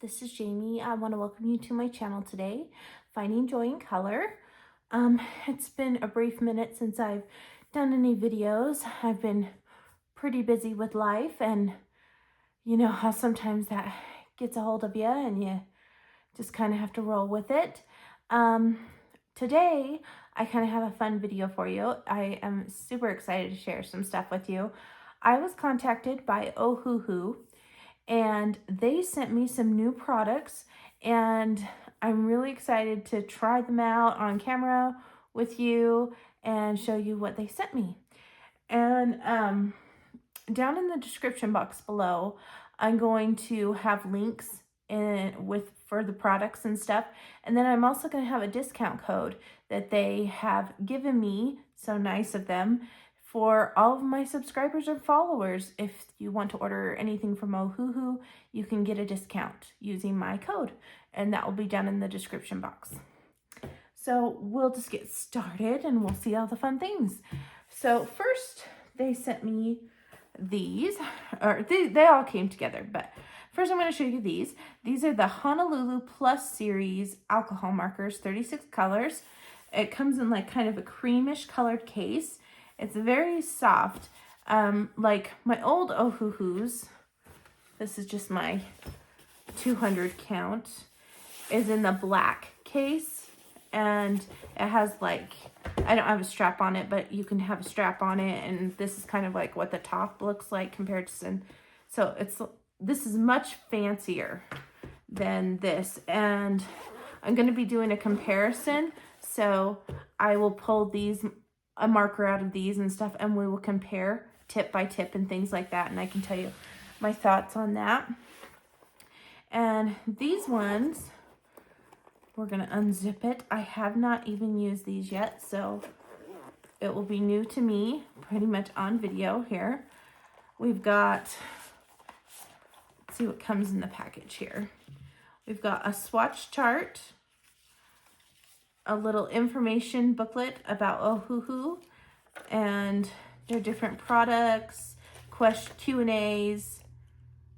this is Jamie. I want to welcome you to my channel today, Finding Joy in Color. It's been a brief minute since I've done any videos. I've been pretty busy with life, and you know how sometimes that gets a hold of you and you just kind of have to roll with it. Today, I kind of have a fun video for you. I am super excited to share some stuff with you. I was contacted by Ohuhu, and they sent me some new products, and I'm really excited to try them out on camera with you and show you what they sent me. And down in the description box below, I'm going to have links for the products and stuff. And then I'm also going to have a discount code that they have given me, so nice of them, for all of my subscribers or followers. If you want to order anything from Ohuhu, you can get a discount using my code, and that will be down in the description box. So we'll just get started and we'll see all the fun things. So first, they sent me these, or they all came together, but first I'm going to show you these. These are the Honolulu Plus Series alcohol markers, 36 colors. It comes in like kind of a creamish colored case. It's very soft, like my old Ohuhus. This is just my 200 count, is in the black case, and it has like, I don't have a strap on it, but you can have a strap on it, and this is kind of like what the top looks like compared to, so this is much fancier than this, and I'm going to be doing a comparison, so I will pull a marker out of these and stuff, and we will compare tip by tip and things like that, and I can tell you my thoughts on that. And these ones, we're going to unzip it. I have not even used these yet, so it will be new to me, pretty much on video here. We've got, let's see what comes in the package here. We've got a swatch chart, a little information booklet about Ohuhu and their different products, Q&As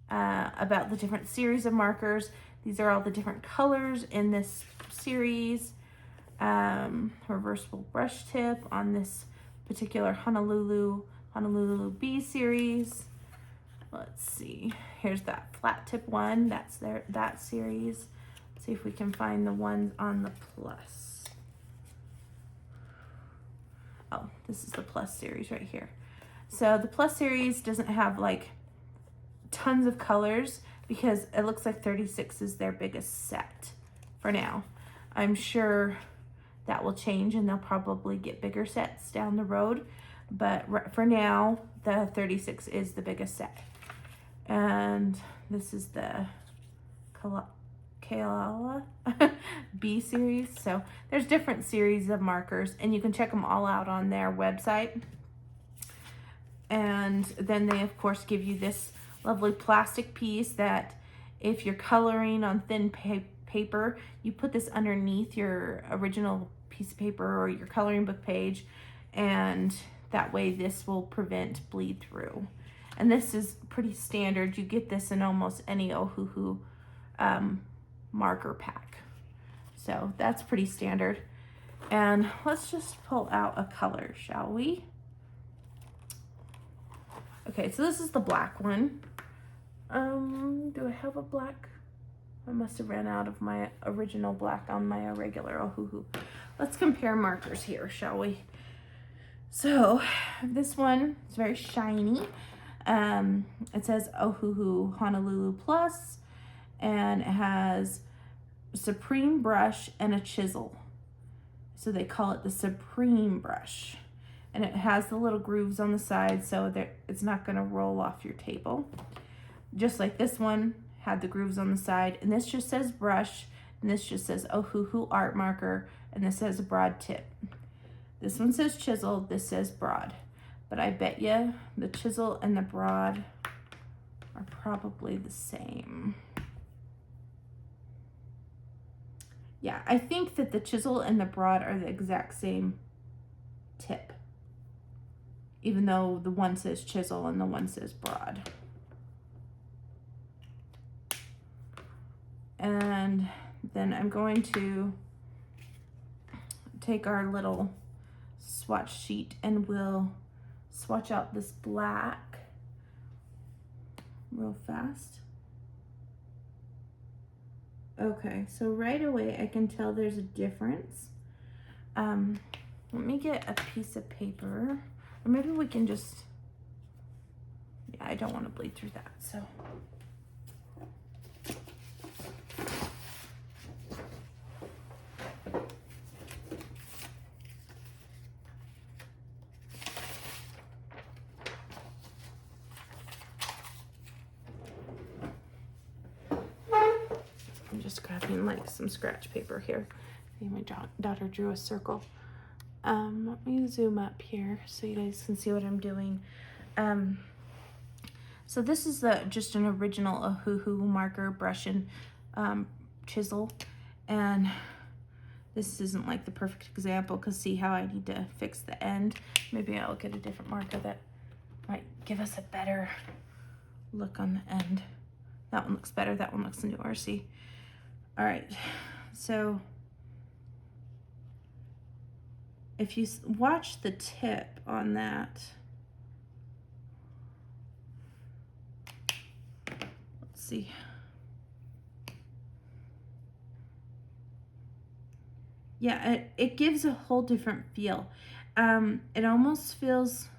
about the different series of markers. These are all the different colors in this series. Reversible brush tip on this particular Honolulu B series. Let's see. Here's that flat tip one. That's that series. Let's see if we can find the ones on the Plus. Oh, this is the Plus series right here. So the Plus series doesn't have like tons of colors because it looks like 36 is their biggest set for now. I'm sure that will change and they'll probably get bigger sets down the road. But for now, the 36 is the biggest set. And this is the Kalala B series. So there's different series of markers, and you can check them all out on their website. And then they of course give you this lovely plastic piece that if you're coloring on thin paper, you put this underneath your original piece of paper or your coloring book page, and that way this will prevent bleed through. And this is pretty standard. You get this in almost any Ohuhu marker pack. So that's pretty standard. And let's just pull out a color, shall we? Okay, so this is the black one. Do I have a black? I must have ran out of my original black on my regular Ohuhu. Let's compare markers here, shall we? So this one is very shiny. It says Ohuhu Honolulu Plus, and it has Supreme brush and a chisel. So they call it the Supreme brush. And it has the little grooves on the side so that it's not going to roll off your table. Just like this one had the grooves on the side. And this just says brush. And this just says Ohuhu art marker. And this has a broad tip. This one says chisel. This says broad. But I bet you the chisel and the broad are probably the same. Yeah, I think that the chisel and the broad are the exact same tip, even though the one says chisel and the one says broad. And then I'm going to take our little swatch sheet and we'll swatch out this black real fast. Okay, so right away I can tell there's a difference. Let me get a piece of paper, or maybe we can just, yeah, I don't want to bleed through that, so. I'm just grabbing like some scratch paper here. My daughter drew a circle. Let me zoom up here so you guys can see what I'm doing. So this is just an original Ohuhu marker, brush and chisel. And this isn't like the perfect example because see how I need to fix the end. Maybe I'll get a different marker that might give us a better look on the end. That one looks better, that one looks newer, see? All right, so if you watch the tip on that, let's see. Yeah, it gives a whole different feel. It almost feels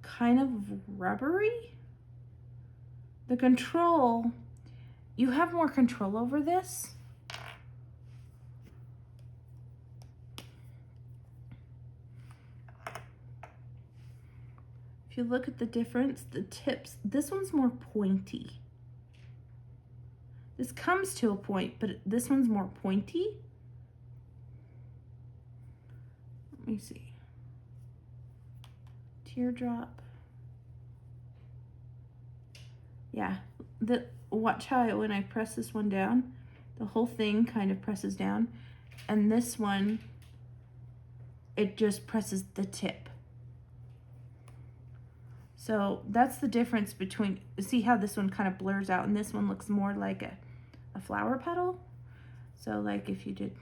kind of rubbery. The control, you have more control over this. If you look at the difference, the tips, this one's more pointy. This comes to a point, but this one's more pointy. Let me see. Teardrop. Yeah, watch how when I press this one down, the whole thing kind of presses down. And this one, it just presses the tip. So that's the difference between, see how this one kind of blurs out and this one looks more like a flower petal? So like if you did,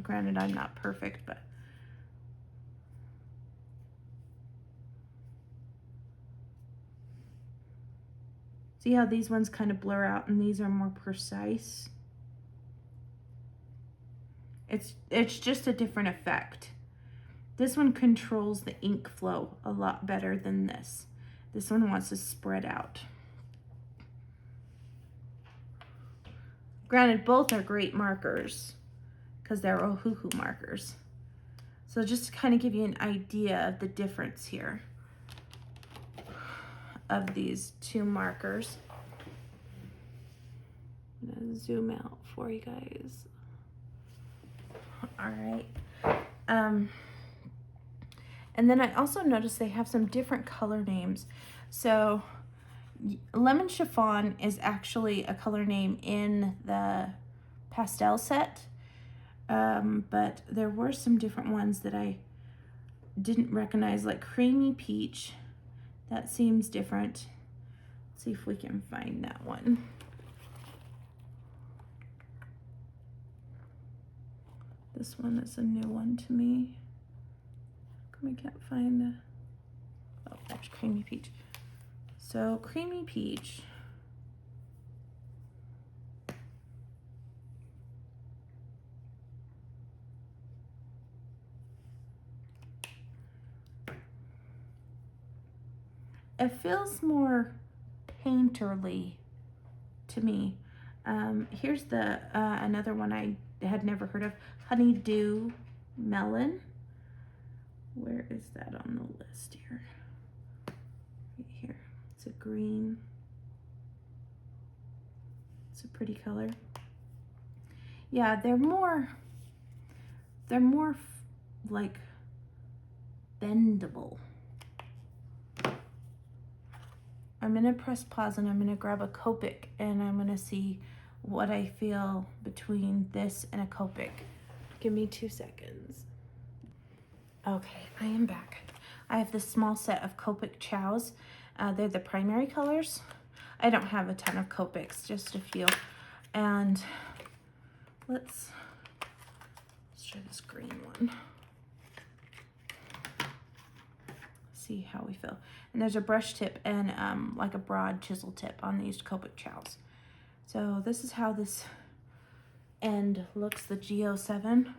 granted I'm not perfect, but see how these ones kind of blur out and these are more precise? It's just a different effect. This one controls the ink flow a lot better than this. This one wants to spread out. Granted, both are great markers because they're Ohuhu markers. So just to kind of give you an idea of the difference here of these two markers. I'm gonna zoom out for you guys. All right. And then I also noticed they have some different color names. So Lemon Chiffon is actually a color name in the pastel set. But there were some different ones that I didn't recognize, like Creamy Peach. That seems different. Let's see if we can find that one. This one is a new one to me. I can't find the, oh, there's Creamy Peach. So Creamy Peach. It feels more painterly to me. Here's the another one I had never heard of, Honeydew Melon. Where is that on the list here? Right here. It's a green. It's a pretty color. Yeah, they're more like bendable. I'm gonna press pause and I'm gonna grab a Copic and I'm gonna see what I feel between this and a Copic. Give me 2 seconds. Okay, I am back. I have this small set of Copic Chows. They're the primary colors. I don't have a ton of Copics, just a few. And let's try this green one. See how we feel. And there's a brush tip and like a broad chisel tip on these Copic chows. So this is how this end looks, the G07.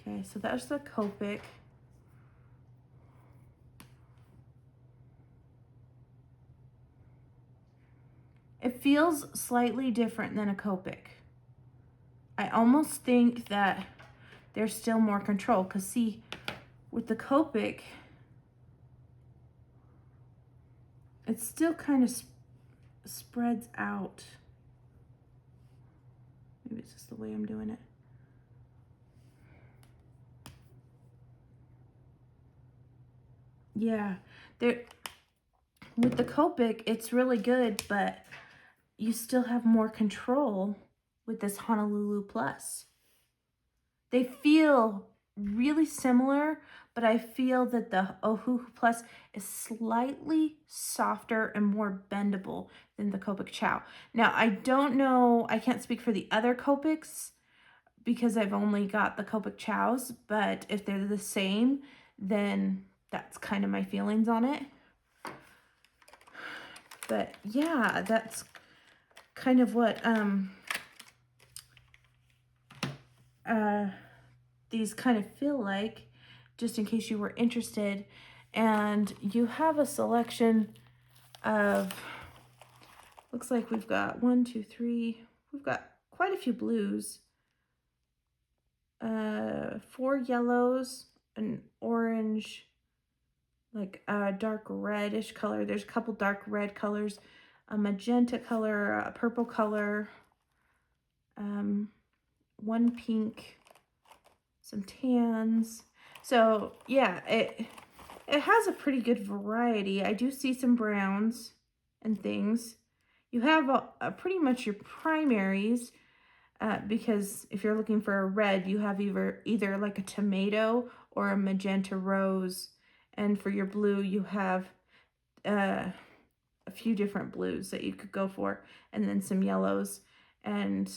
Okay, so that's the Copic. It feels slightly different than a Copic. I almost think that there's still more control, because see, with the Copic, it still kind of spreads out. Maybe it's just the way I'm doing it. Yeah, with the Copic, it's really good, but you still have more control with this Honolulu Plus. They feel really similar, but I feel that the Ohuhu Plus is slightly softer and more bendable than the Copic chow. Now, I don't know, I can't speak for the other Copics because I've only got the Copic chows, but if they're the same, then that's kind of my feelings on it. But yeah, that's kind of what these kind of feel like, just in case you were interested. And you have a selection of, looks like we've got 1, 2, 3, we've got quite a few blues, 4 yellows, an orange, like a dark reddish color. There's a couple dark red colors, a magenta color, a purple color, 1 pink, some tans. So yeah, it has a pretty good variety. I do see some browns and things. You have a pretty much your primaries, because if you're looking for a red, you have either like a tomato or a magenta rose. And for your blue, you have a few different blues that you could go for, and then some yellows, and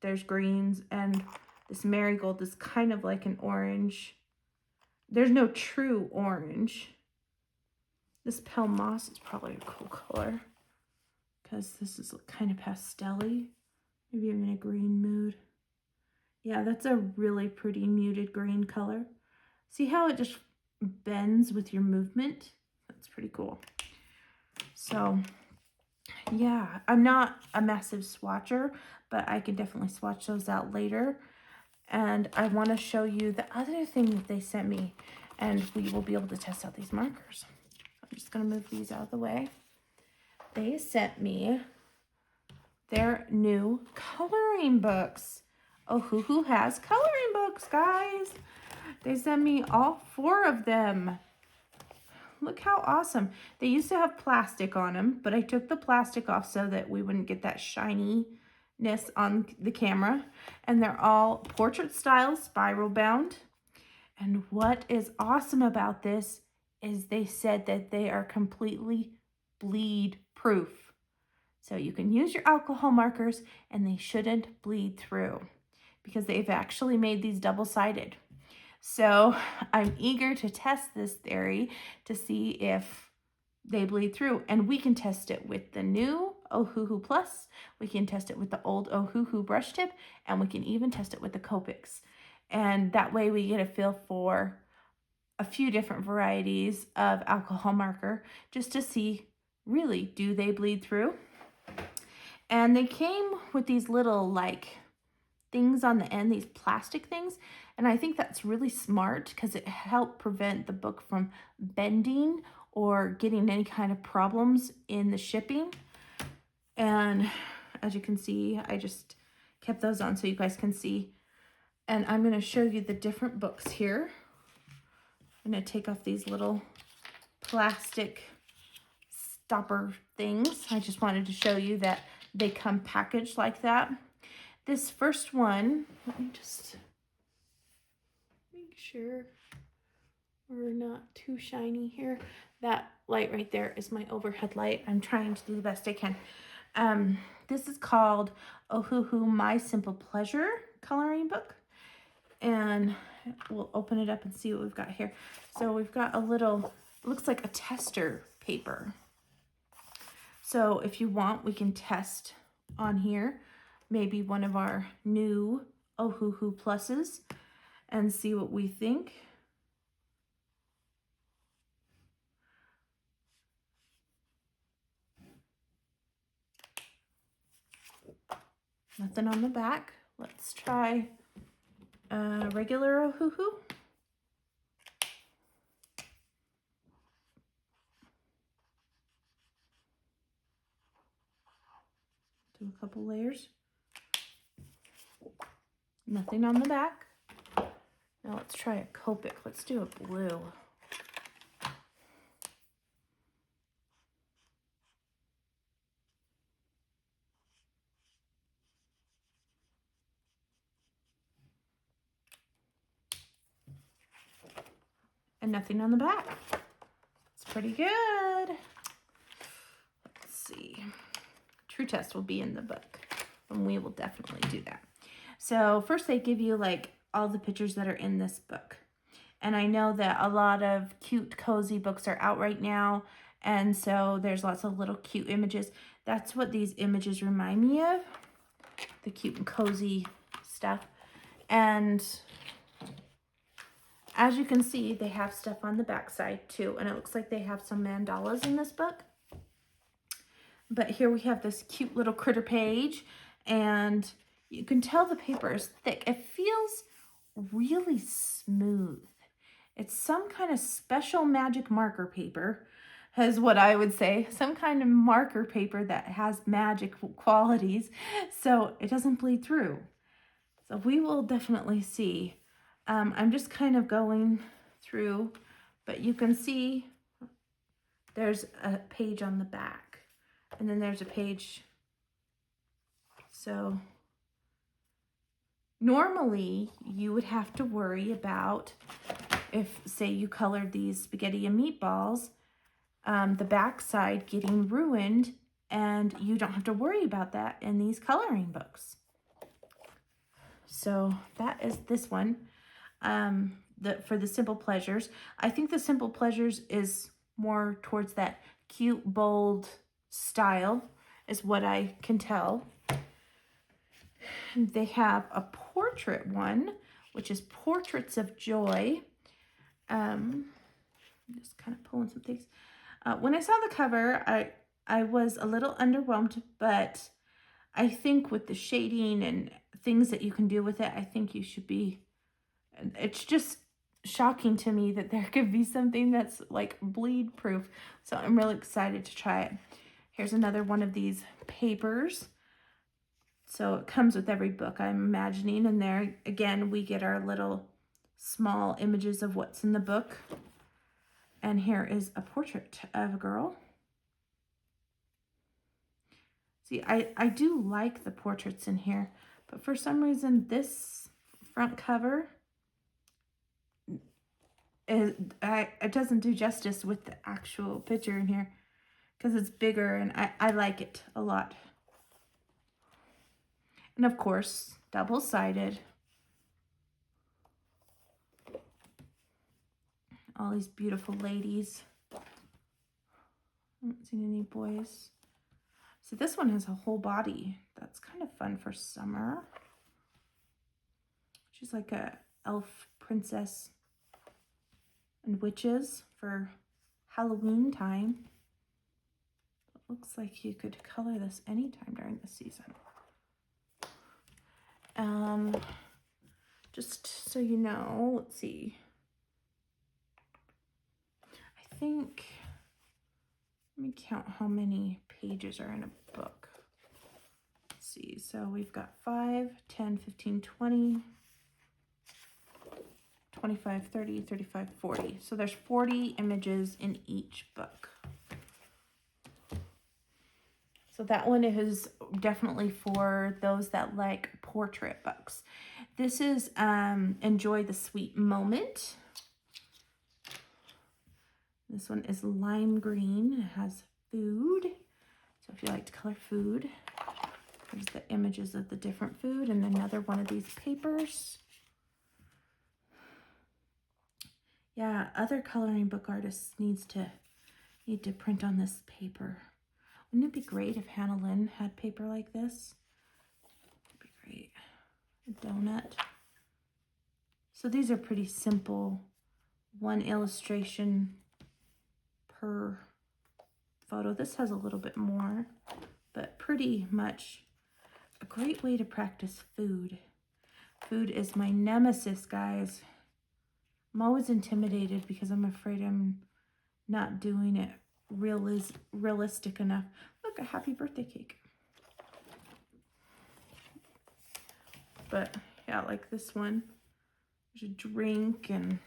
there's greens, and this marigold is kind of like an orange. There's no true orange. This pale moss is probably a cool color because this is kind of pastel-y. Maybe I'm in a green mood. Yeah, that's a really pretty muted green color. See how it just bends with your movement? That's pretty cool. So yeah, I'm not a massive swatcher, but I can definitely swatch those out later. And I want to show you the other thing that they sent me, and we will be able to test out these markers. I'm just going to move these out of the way. They sent me their new coloring books. Ohuhu has coloring books, guys. They sent me all 4 of them. Look how awesome. They used to have plastic on them, but I took the plastic off so that we wouldn't get that shininess on the camera. And they're all portrait style, spiral bound. And what is awesome about this is they said that they are completely bleed proof. So you can use your alcohol markers and they shouldn't bleed through, because they've actually made these double-sided. So I'm eager to test this theory to see if they bleed through, and we can test it with the new Ohuhu Plus. We can test it with the old Ohuhu brush tip, and we can even test it with the Copics. And that way we get a feel for a few different varieties of alcohol marker, just to see, really, do they bleed through? And they came with these little like things on the end, these plastic things. And I think that's really smart because it helped prevent the book from bending or getting any kind of problems in the shipping. And as you can see, I just kept those on so you guys can see. And I'm going to show you the different books here. I'm going to take off these little plastic stopper things. I just wanted to show you that they come packaged like that. This first one, let me just make sure. We're not too shiny here. That light right there is my overhead light. I'm trying to do the best I can. This is called Ohuhu My Simple Pleasure coloring book. And we'll open it up and see what we've got here. So we've got a little, looks like a tester paper. So if you want, we can test on here maybe one of our new Ohuhu pluses and see what we think. Nothing on the back. Let's try regular Ohuhu. Do a couple layers. Nothing on the back. Now let's try a Copic. Let's do a blue. And nothing on the back. It's pretty good. Let's see. True test will be in the book, and we will definitely do that. So first they give you like all the pictures that are in this book. And I know that a lot of cute, cozy books are out right now. And so there's lots of little cute images. That's what these images remind me of. The cute and cozy stuff. And as you can see, they have stuff on the back side too. And it looks like they have some mandalas in this book. But here we have this cute little critter page. And you can tell the paper is thick. It feels really smooth. It's some kind of special magic marker paper, is what I would say. Some kind of marker paper that has magic qualities, so it doesn't bleed through. So we will definitely see. I'm just kind of going through, but you can see there's a page on the back, and then there's a page. So normally you would have to worry about if, say, you colored these spaghetti and meatballs, the back side getting ruined, and you don't have to worry about that in these coloring books. So that is this one, for the Simple Pleasures. I think the Simple Pleasures is more towards that cute, bold style, is what I can tell. They have a portrait one, which is Portraits of Joy. I'm just kind of pulling some things. When I saw the cover, I was a little underwhelmed, but I think with the shading and things that you can do with it, I think you should be. It's just shocking to me that there could be something that's like bleed proof. So I'm really excited to try it. Here's another one of these papers. So it comes with every book, I'm imagining. And there, again, we get our little small images of what's in the book. And here is a portrait of a girl. See, I do like the portraits in here, but for some reason this front cover, it doesn't do justice with the actual picture in here because it's bigger, and I like it a lot. And of course, double-sided. All these beautiful ladies. I haven't seen any boys. So this one has a whole body. That's kind of fun for summer. She's like a elf princess and witches for Halloween time. It looks like you could color this anytime during the season. Just so you know, let's see. I think, let me count how many pages are in a book. Let's see, so we've got 5, 10, 15, 20, 25, 30, 35, 40. So there's 40 images in each book. So that one is definitely for those that like portrait books. This is Enjoy the Sweet Moment. This one is lime green. It has food. So if you like to color food, there's the images of the different food, and another one of these papers. Yeah, other coloring book artists need to print on this paper. Wouldn't it be great if Hannah Lynn had paper like this? It'd be great. A donut. So these are pretty simple. One illustration per photo. This has a little bit more, but pretty much a great way to practice food. Food is my nemesis, guys. I'm always intimidated because I'm afraid I'm not doing it realistic enough. Look, a happy birthday cake. But yeah, like this one, there's a drink, and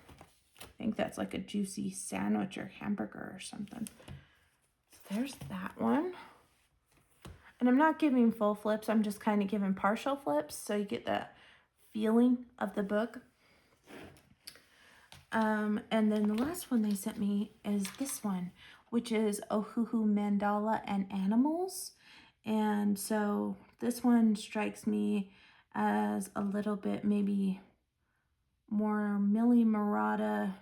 I think that's like a juicy sandwich or hamburger or something. So there's that one. And I'm not giving full flips, I'm just kind of giving partial flips so you get the feeling of the book. And then the last one they sent me is this one, which is Ohuhu Mandala and Animals. And so this one strikes me as a little bit maybe more Millie Murata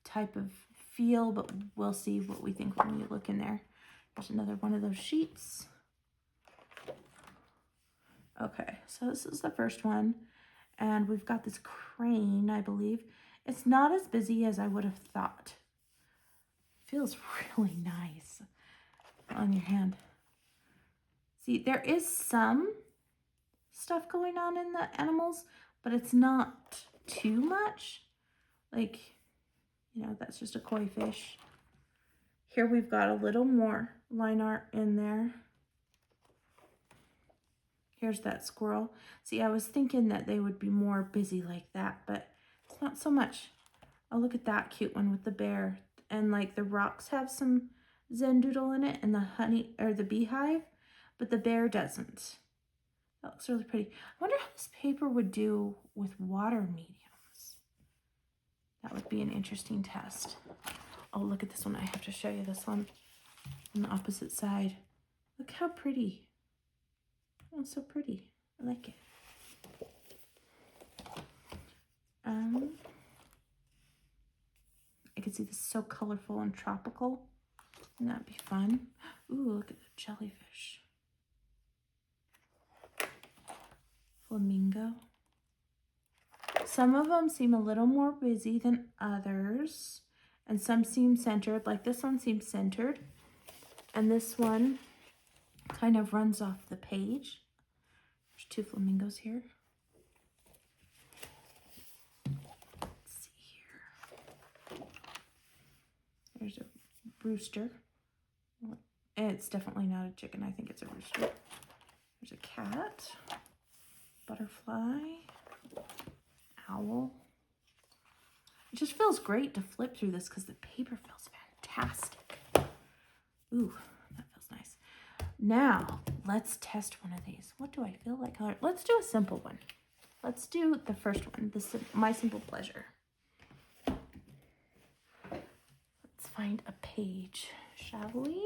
type of feel, but we'll see what we think when we look in there. There's another one of those sheets. Okay, so this is the first one. And we've got this crane, I believe. It's not as busy as I would have thought. Feels really nice on your hand. See, there is some stuff going on in the animals, but it's not too much. Like, you know, that's just a koi fish. Here we've got a little more line art in there. Here's that squirrel. See, I was thinking that they would be more busy like that, but it's not so much. Oh, look at that cute one with the bear. And like the rocks have some Zen doodle in it, and the honey or the beehive, but the bear doesn't. That looks really pretty. I wonder how this paper would do with water mediums. That would be an interesting test. Oh, look at this one. I have to show you this one on the opposite side. Look how pretty. Oh, so pretty. I like it. I can see this is so colorful and tropical. Wouldn't that be fun? Ooh, look at the jellyfish. Flamingo. Some of them seem a little more busy than others, and some seem centered. Like this one seems centered, and this one kind of runs off the page. There's two flamingos here. Let's see here. There's a rooster. It's definitely not a chicken. I think it's a rooster. There's a cat, butterfly, owl. It just feels great to flip through this because the paper feels fantastic. Ooh, that feels nice. Now, let's test one of these. What do I feel like color? Let's do a simple one. Let's do the first one, My Simple Pleasure. Let's find a page, shall we?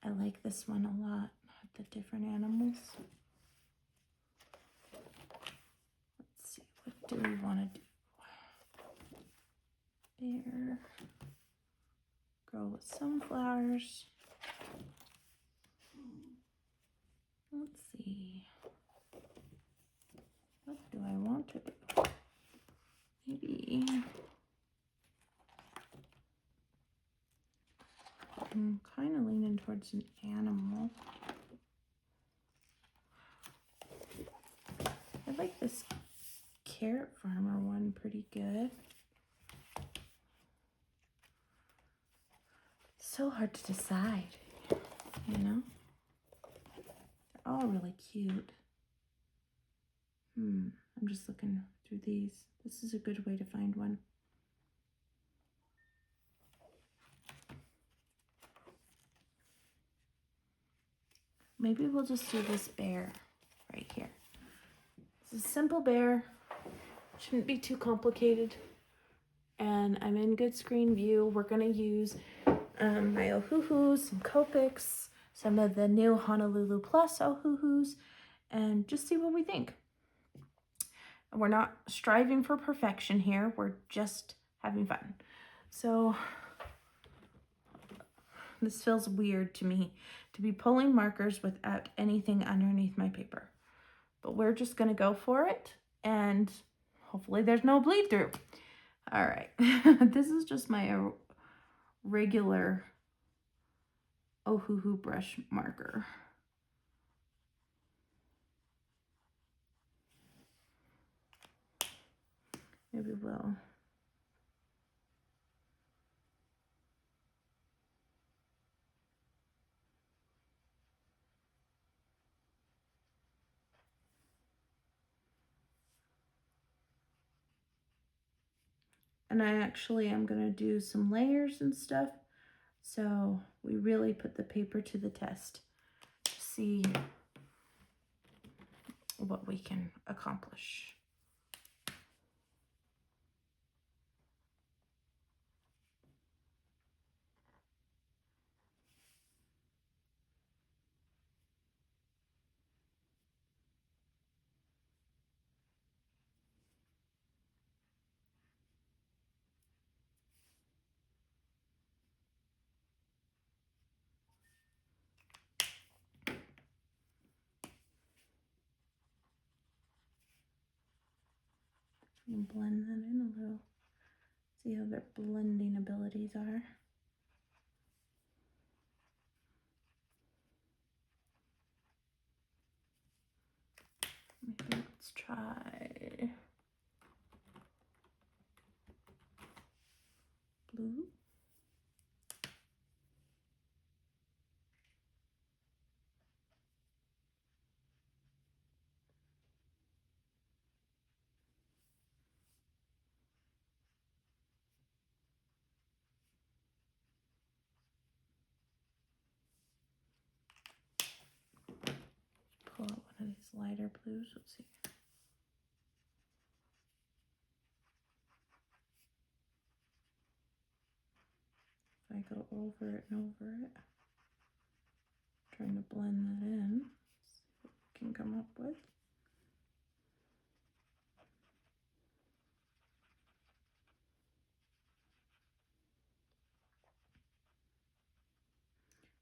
I like this one a lot, the different animals. Let's see, what do we want to do? Bear, girl with sunflowers. Let's see, what do I want to do? Maybe I'm kind of leaning towards an animal. I like this carrot farmer one pretty good. So hard to decide, you know? They're all really cute. I'm just looking through these. This is a good way to find one. Maybe we'll just do this bear right here. It's a simple bear. Shouldn't be too complicated. And I'm in good screen view. We're gonna use my Ohuhus, some Copics, some of the new Honolulu Plus Ohuhus, and just see what we think. We're not striving for perfection here. We're just having fun. So this feels weird to me to be pulling markers without anything underneath my paper. But we're just gonna go for it, and hopefully there's no bleed through. All right, this is just my regular Ohuhu brush marker. Maybe we'll and I actually am gonna do some layers and stuff, so we really put the paper to the test to see what we can accomplish. And blend that in a little. See how their blending abilities are. Maybe let's try blue. Pull out one of these lighter blues. Let's see. If I go over it and over it, trying to blend that in, see what we can come up with.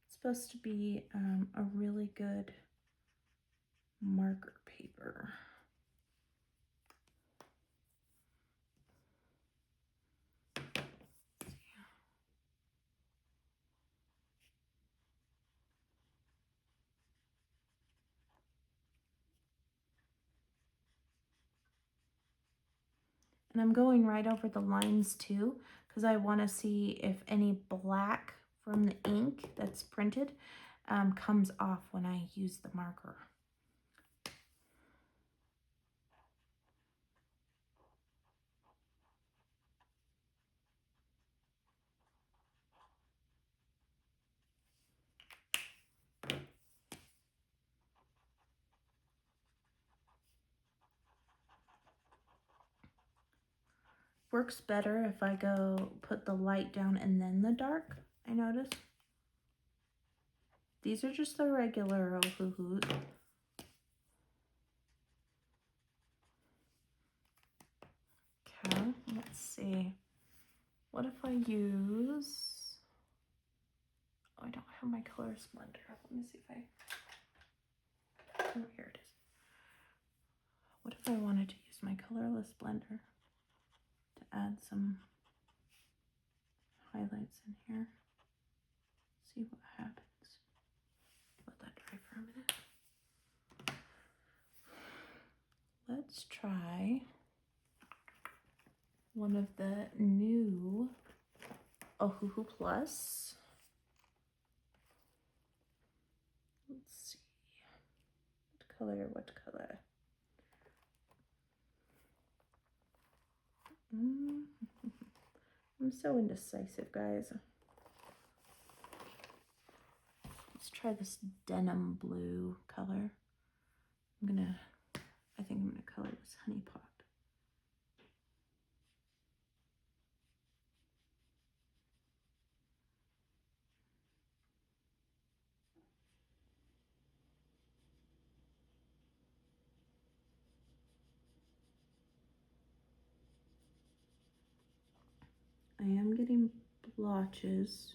It's supposed to be a really good marker paper. And I'm going right over the lines too, because I want to see if any black from the ink that's printed comes off when I use the marker. Works better if I go put the light down and then the dark, I notice. These are just the regular Ohuhus. Okay, let's see. What if I use... Oh, I don't have my color splendor. Let me see if I... Oh, here it is. What if I wanted to use my colorless blender to add some highlights in here? See what happens. Let that dry for a minute. Let's try one of the new Ohuhu Plus. Let's see. What color? What color? I'm so indecisive, guys. Let's try this denim blue color. I'm gonna I think I'm going to color this Honey Pot. I am getting blotches,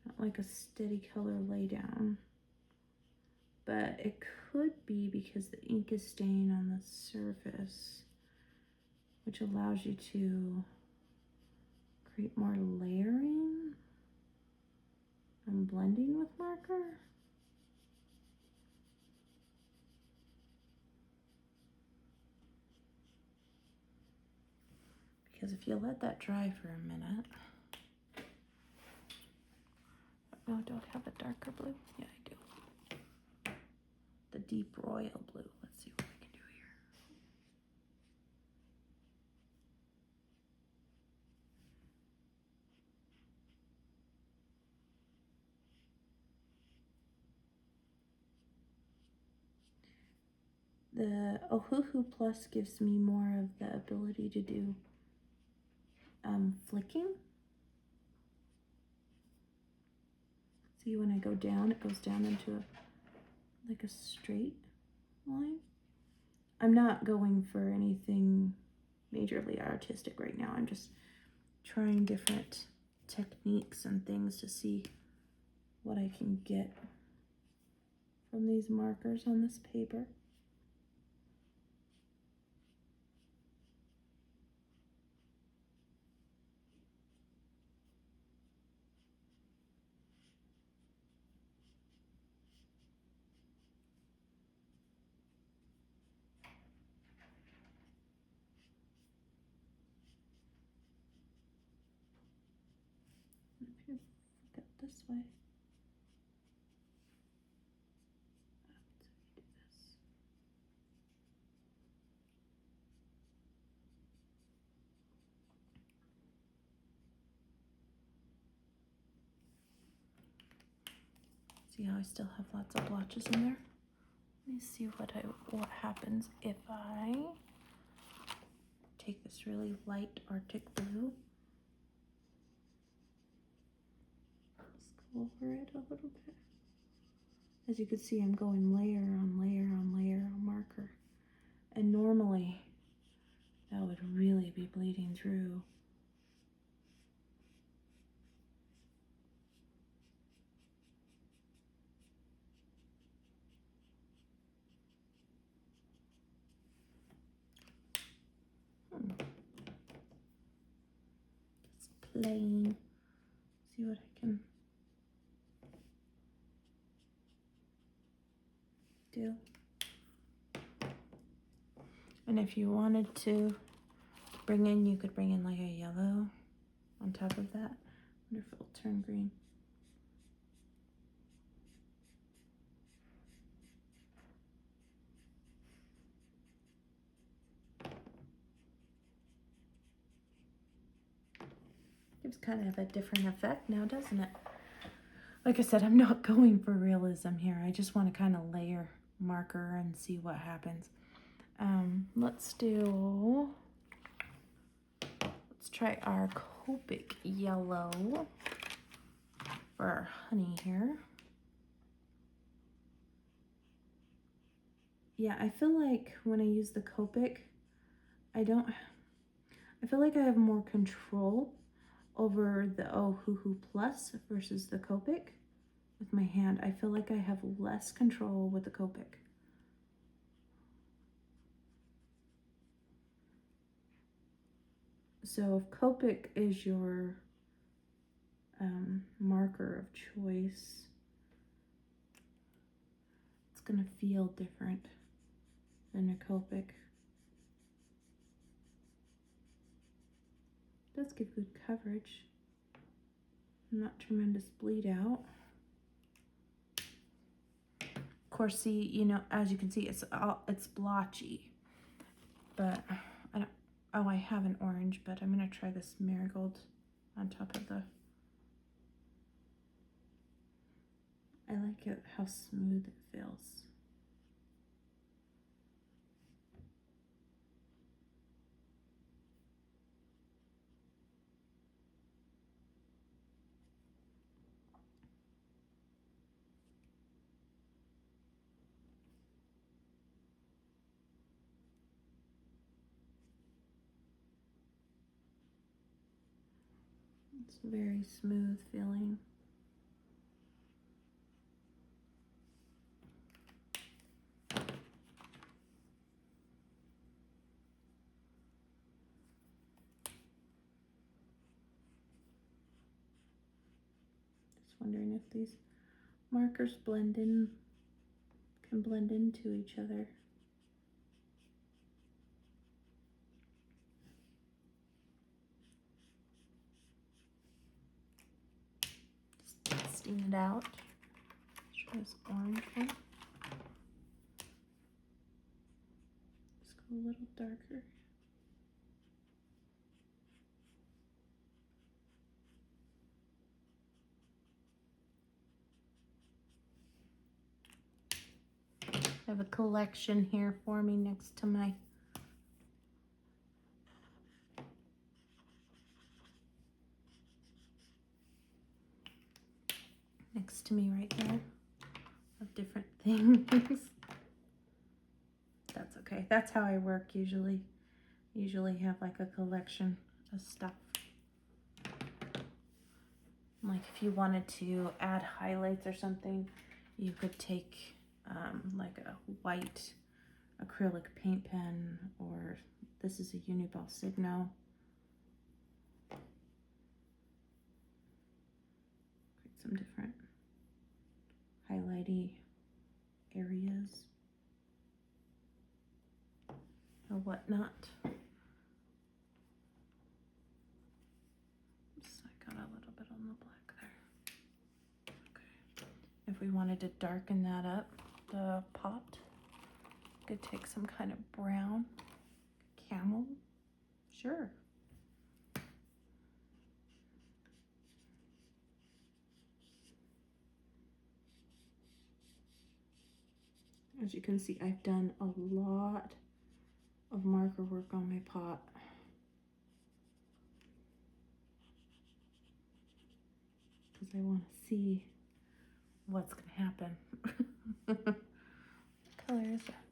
not like a steady color lay down, but it could be because the ink is staying on the surface, which allows you to create more layering and blending with marker. Because if you let that dry for a minute, oh, do I have a darker blue? Yeah, I do. The deep royal blue. Let's see what I can do here. The Ohuhu Plus gives me more of the ability to do flicking. See, when I go down, it goes down into like a straight line. I'm not going for anything majorly artistic right now. I'm just trying different techniques and things to see what I can get from these markers on this paper. If you look at this way. Do this. See how I still have lots of blotches in there? Let me see what happens if I take this really light Arctic blue. Just go over it a little bit. As you can see, I'm going layer on layer on layer on marker. And normally, that would really be bleeding through. Just plain. See what I can do. And if you wanted to bring in, you could bring in like a yellow on top of that. I wonder if it'll turn green. Gives kind of a different effect now, doesn't it? Like I said, I'm not going for realism here. I just want to kind of layer marker and see what happens. Let's try our Copic yellow for our honey here. Yeah, I feel like when I use the Copic, I feel like I have more control over the Ohuhu Plus versus the Copic with my hand. I feel like I have less control with the Copic. So if Copic is your marker of choice, it's gonna feel different than a Copic. It does give good coverage, not tremendous bleed out. Of course, see, you know, as you can see, it's blotchy, but I don't. Oh, I have an orange, but I'm gonna try this marigold on top of the. I like it how smooth it feels. It's very smooth feeling. Just wondering if these markers can blend into each other. Just testing it out. Try this orange one. Let's go a little darker. I have a collection here for me next to my right there of different things. That's okay. That's how I work usually. Usually have like a collection of stuff. Like if you wanted to add highlights or something, you could take like a white acrylic paint pen, or this is a Uniball Signo. Create some different highlighty areas or whatnot. Oops, I got a little bit on the black there. Okay. If we wanted to darken that up, the pot, could take some kind of brown, camel, sure. As you can see, I've done a lot of marker work on my pot. Because I want to see what's going to happen. What color is that?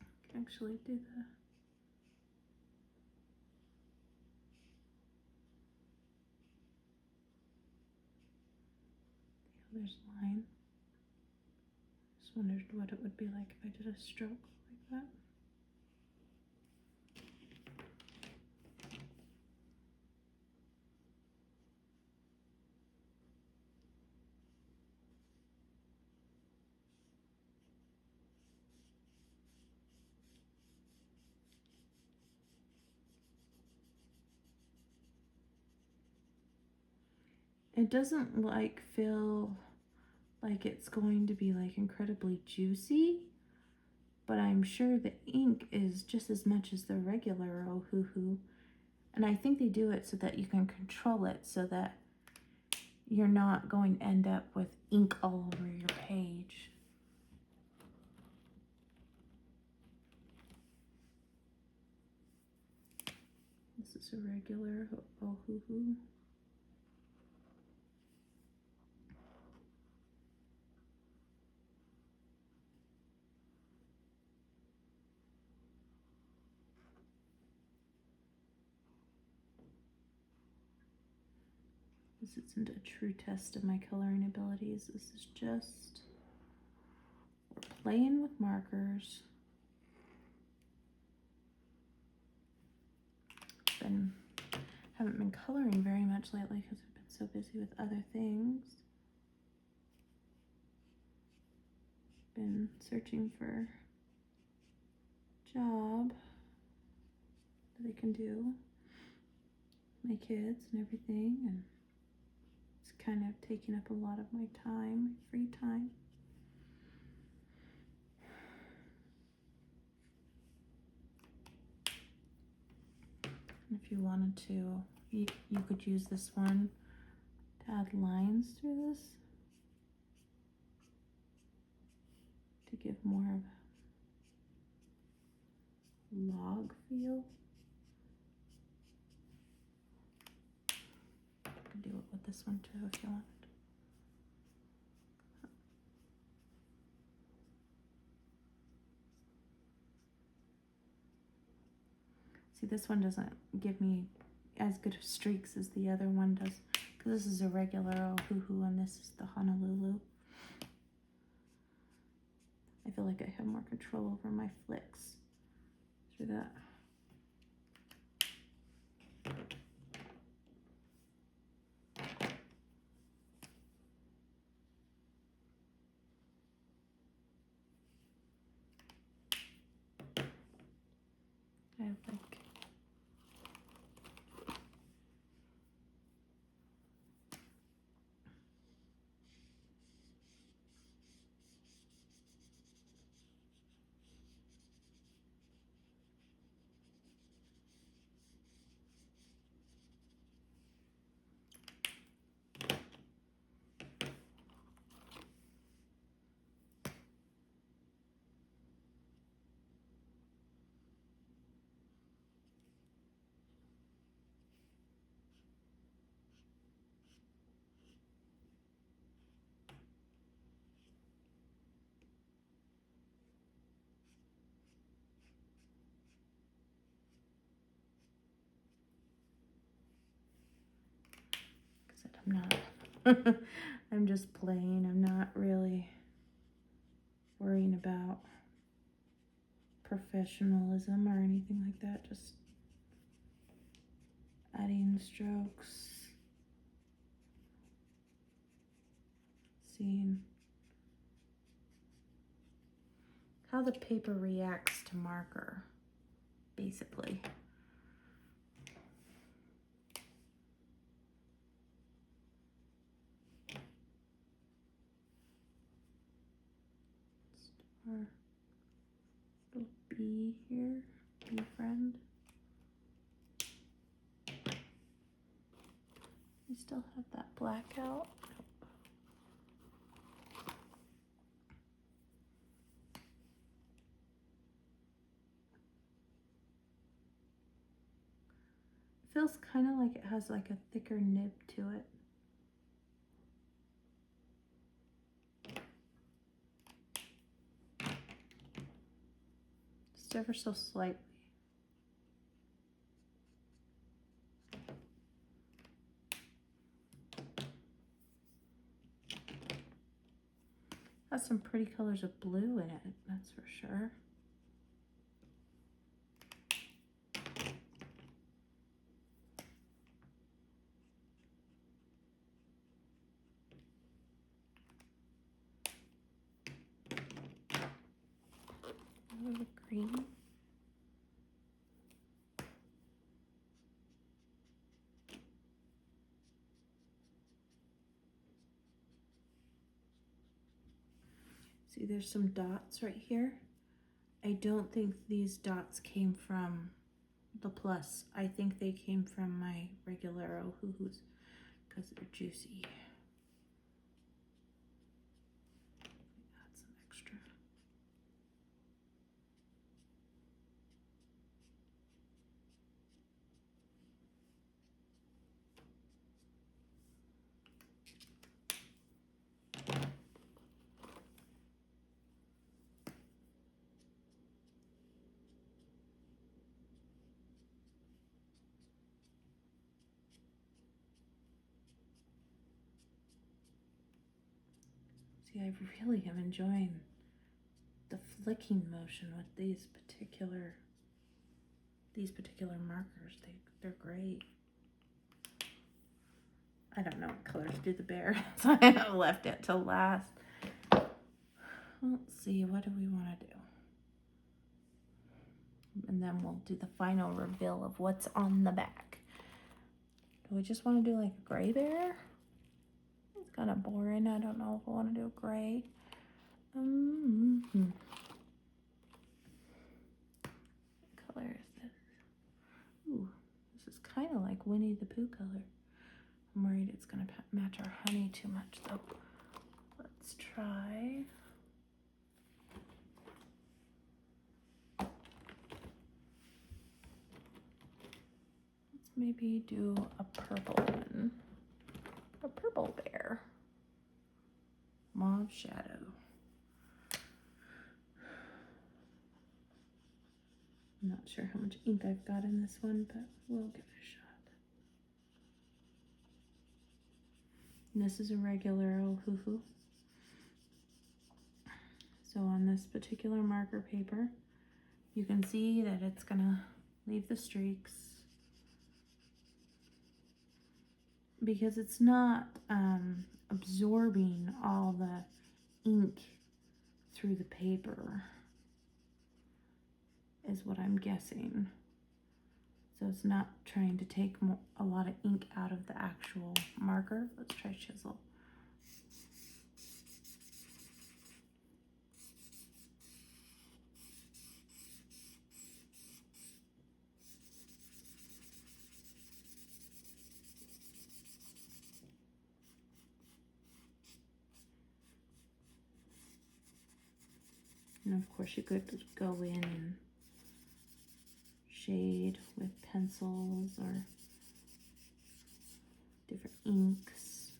I can actually do the other's line. Just wondered what it would be like if I did a stroke like that. It doesn't feel like it's going to be like incredibly juicy, but I'm sure the ink is just as much as the regular Ohuhu. And I think they do it so that you can control it so that you're not going to end up with ink all over your page. This is a regular Ohuhu. This isn't a true test of my coloring abilities. This is just, we're playing with markers. Haven't been coloring very much lately because I've been so busy with other things. Been searching for a job that I can do with my kids and everything, and it's kind of taking up a lot of my time, free time. And if you wanted to, you could use this one to add lines through this to give more of a log feel. You can do it with this one too if you want. See, this one doesn't give me as good of streaks as the other one does. Because this is a regular Ohuhu and this is the Honolulu. I feel like I have more control over my flicks through that. I have like I'm not. I'm just playing. I'm not really worrying about professionalism or anything like that. Just adding strokes, seeing how the paper reacts to marker, basically. Our little bee here, bee friend. We still have that black out. Feels kind of like it has like a thicker nib to it. Just ever so slightly. Has some pretty colors of blue in it, that's for sure. A little green. See, there's some dots right here. I don't think these dots came from the plus. I think they came from my regular Ohuhus because they're juicy. Add some extra. See, I really am enjoying the flicking motion with these particular markers. They're great. I don't know what colors do the bear, so I left it till last. Let's see, what do we want to do? And then we'll do the final reveal of what's on the back. Do we just want to do like a gray bear? It's kind of boring. I don't know if I want to do a gray. What color is this? Ooh, this is kind of like Winnie the Pooh color. I'm worried it's going to match our honey too much though. Let's try. Let's maybe do a purple one. A purple bear. Mauve shadow. I'm not sure how much ink I've got in this one, but we'll give it a shot. And this is a regular Ohuhu. So on this particular marker paper, you can see that it's gonna leave the streaks because it's not absorbing all the ink through the paper, is what I'm guessing. So it's not trying to take a lot of ink out of the actual marker. Let's try chisel. And of course you could go in and shade with pencils or different inks,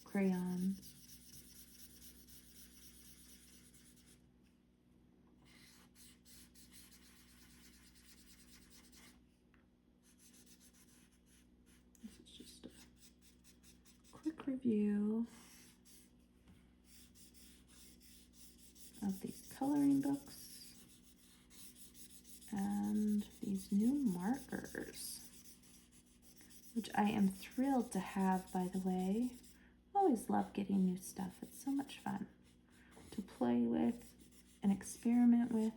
crayons. This is just a quick review of these coloring books and these new markers, which I am thrilled to have, by the way. I always love getting new stuff. It's so much fun to play with and experiment with,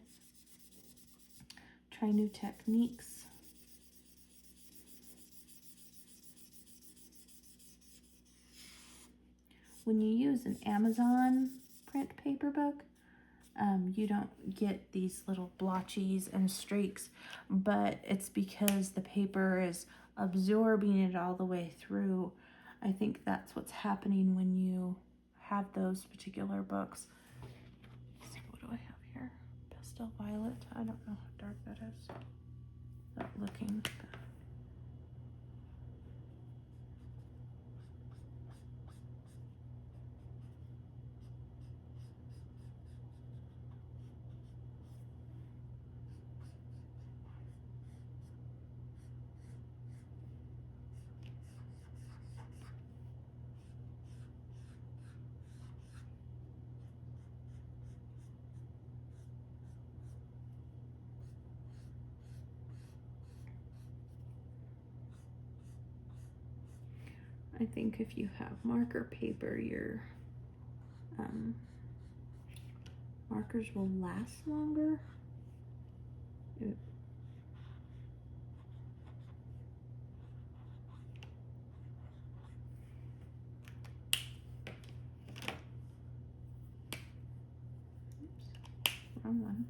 try new techniques. When you use an Amazon print paper book, you don't get these little blotches and streaks, but it's because the paper is absorbing it all the way through. I think that's what's happening when you have those particular books. So what do I have here? Pastel violet. I don't know how dark that is. Not looking. I think if you have marker paper, your markers will last longer. Wrong one.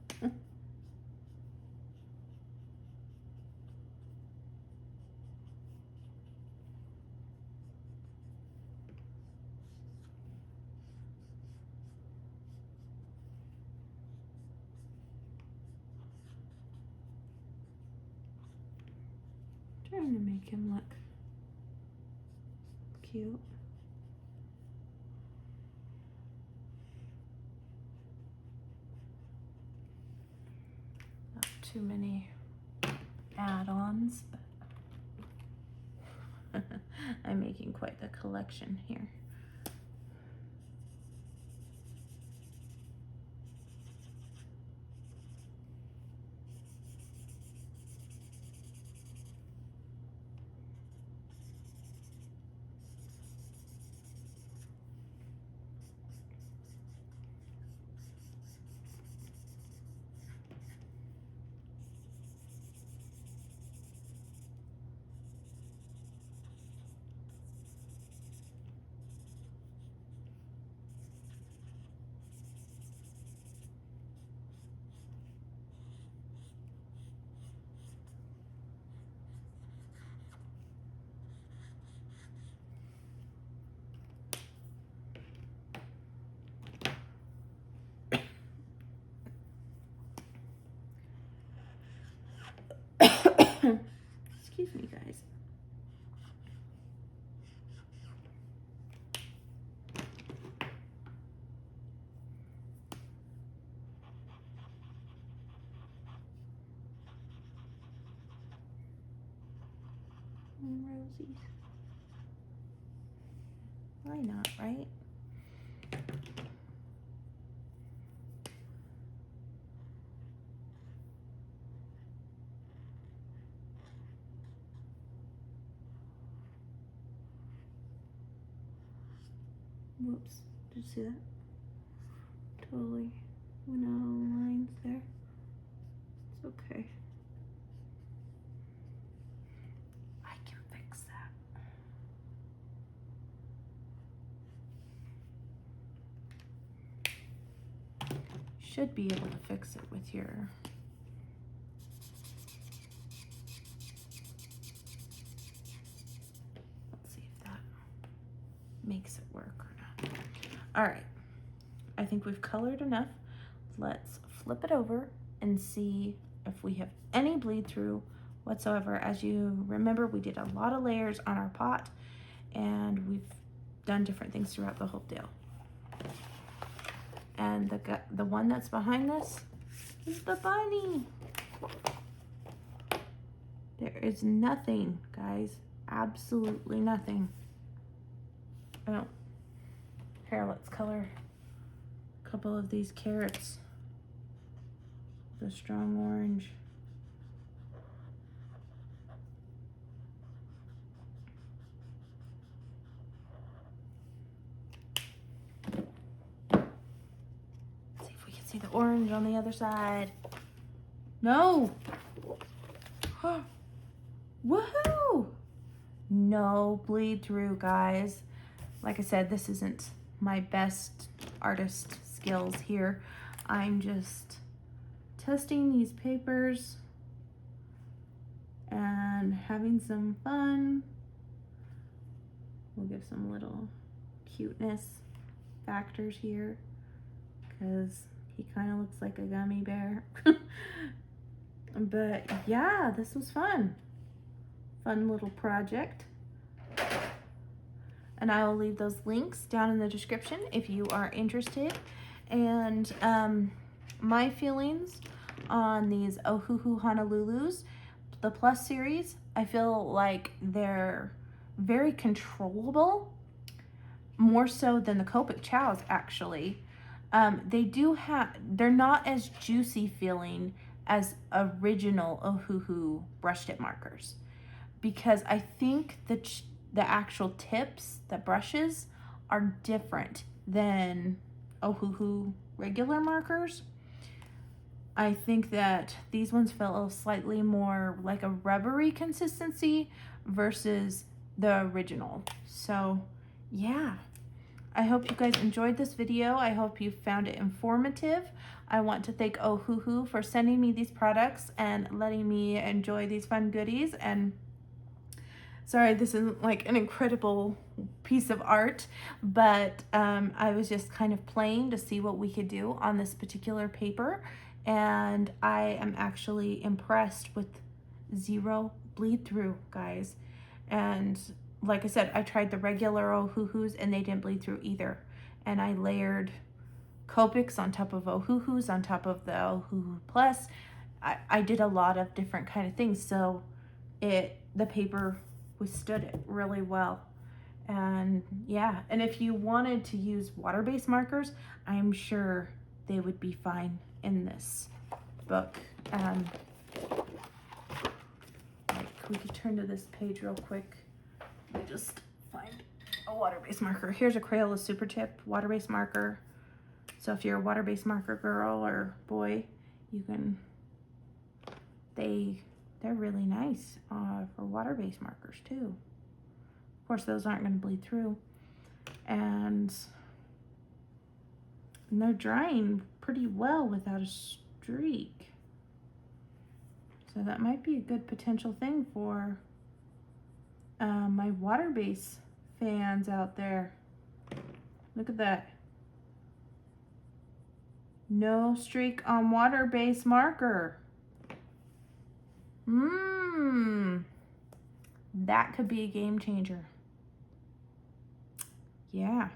Trying to make him look cute. Not too many add-ons, but I'm making quite the collection here. Excuse me, guys. Rosies. Why not, right? Whoops, did you see that? Totally went out of lines there. It's okay. I can fix that. Should be able to fix it with your let's see if that makes it work or not. All right, I think we've colored enough. Let's flip it over and see if we have any bleed through whatsoever. As you remember, we did a lot of layers on our pot and we've done different things throughout the whole deal. And the one that's behind this is the bunny. There is nothing, guys, absolutely nothing. Oh, here, let's color a couple of these carrots. The strong orange. Let's see if we can see the orange on the other side. No! Woohoo! No bleed through, guys. Like I said, this isn't my best artist skills here. I'm just testing these papers and having some fun. We'll give some little cuteness factors here because he kind of looks like a gummy bear. But yeah, this was fun. Fun little project. And I will leave those links down in the description if you are interested. And my feelings on these Ohuhu Honolulus, the Plus series, I feel like they're very controllable, more so than the Copic Chows actually. They're not as juicy feeling as original Ohuhu brush tip markers, because I think the actual tips, the brushes, are different than Ohuhu regular markers. I think that these ones feel slightly more like a rubbery consistency versus the original. So yeah, I hope you guys enjoyed this video. I hope you found it informative. I want to thank Ohuhu for sending me these products and letting me enjoy these fun goodies. And sorry, this isn't like an incredible piece of art, but I was just kind of playing to see what we could do on this particular paper. And I am actually impressed with zero bleed through, guys. And like I said, I tried the regular Ohuhus and they didn't bleed through either. And I layered Copics on top of Ohuhus on top of the Ohuhu Plus. I did a lot of different kind of things, so the paper withstood it really well. And yeah, and if you wanted to use water-based markers, I'm sure they would be fine in this book. Like, we could turn to this page real quick. Let me just find a water-based marker. Here's a Crayola Super Tip water-based marker. So if you're a water-based marker girl or boy, you can, they're really nice for water-based markers too. Of course, those aren't going to bleed through. And they're drying pretty well without a streak. So that might be a good potential thing for my water-based fans out there. Look at that. No streak on water-based marker. That could be a game changer. Yeah.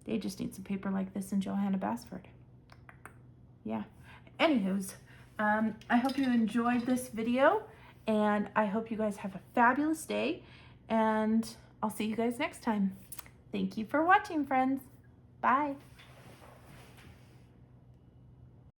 They just need some paper like this in Johanna Basford. Yeah. Anywho's, I hope you enjoyed this video, and I hope you guys have a fabulous day, and I'll see you guys next time. Thank you for watching, friends. Bye.